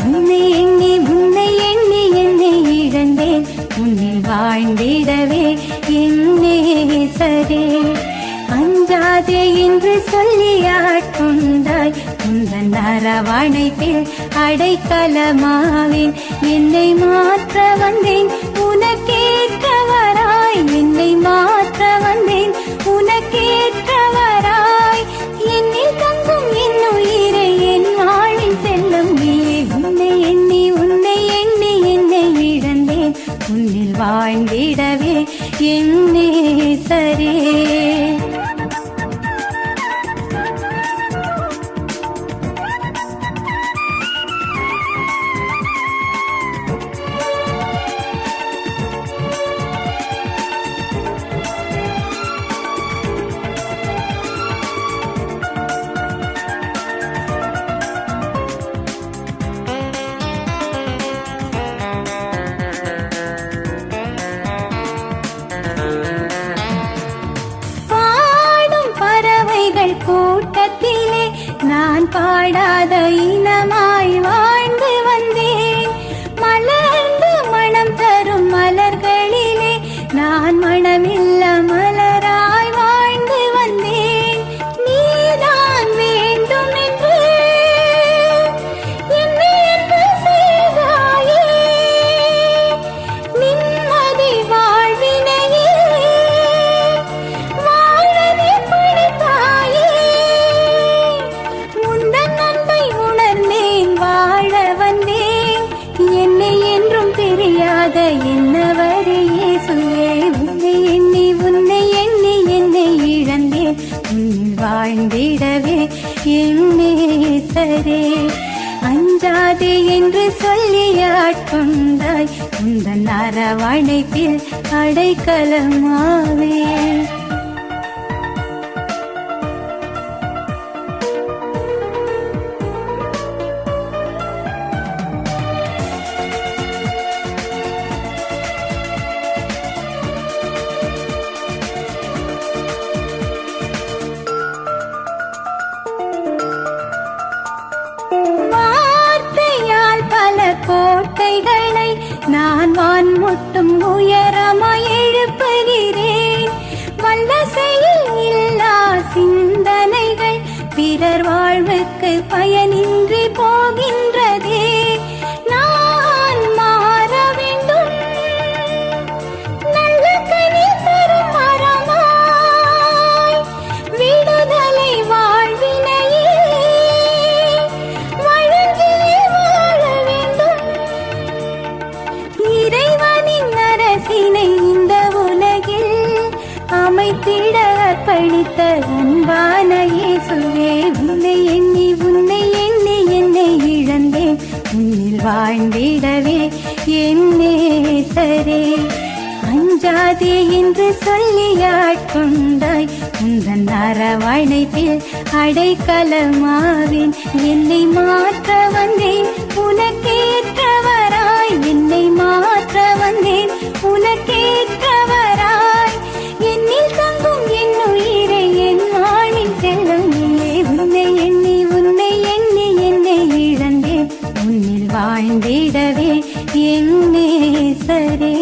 உன்னை எண்ணி என்னை இழந்தேன் உன்னில் வாழ்ந்திடவே என்னே சரே. அஞ்சாதே என்று சொல்லி ஆட்கொண்டாய் உந்தன் அரவணைப்பில் அடைக்கலமாவேன். என்னை மாற்ற வந்தேன் உனக்கேற்றவராய், என்னை மாற்ற வந்தேன் உனக்கேற்றவராய். என்னில் தங்கும் என் உயிரை என் வாழின் செல்லும் நீயே. உன்னை எண்ணி என்னை இழந்தேன் உன்னில் வாழ்ந்திடவே என்னே சரே. கூட்டத்திலே நான் பாடாத இனமாய் வாழ்ந்து வந்தேன். மலர்ந்து மனம் தரும் மலர்களிலே நான் மனமில்ல மலராய் வாழ்ந்து வந்தேன். நீதான் வேண்டும் என்று என்னை என்று செய்தாயே, நிம்மதி வாழ்வினையே வாழவே படைத்தாயே. உந்தன் அன்பை உணர்ந்தேன் வாழ வந்தேன், என்னை என்றும் தெரியாத என்னவரே இயேசுவே. உன்னை எண்ணி என்னை இழந்தேன் உன்னில் வாழ்ந்திடவே என்னே சரே. அஞ்சாதே என்று சொல்லி ஆட்கொண்டாய் உந்தன் அரவணைப்பில் அடைக்கலமாவே. கோட்டைகளை நான் வான்முட்டும் உயரமாய் எழுப்புகிறேன். வல்லசையில் இல்லா சிந்தனைகள் பிறர் வாழ்வுக்கு பயனின்றி போகின்றதே. நான் மாற வேண்டும், நல்ல கனி தரும் மரமாய் விடுதலை வாழ்வினையே வழங்கியே வாழ வேண்டும். இறைவனின் அரசினை இந்த உலகில் அமைத்திட அர்ப்பணித்த அன்பான இயேசுவே. உன்னை எண்ணி என்னை இழந்தேன் உன்னில் வாழ்ந்திடவே என்னே சரே. அஞ்சாதே என்று சொல்லி ஆட்கொண்டாய் உந்தன் அரவணைப்பில் அடைக்கலமாவேன். என்னை மாற்ற வந்தேன் உனக்கேற்றவராய், என்னை மாற்ற வந்தேன் உனக்கேற்றவராய். என்னில் தங்கும் என் உயிரை என் வாழின் செல்லும் நீயே. உன்னை எண்ணி என்னை இழந்தேன் உன்னில் வாழ்ந்திடவே என்னே சரே.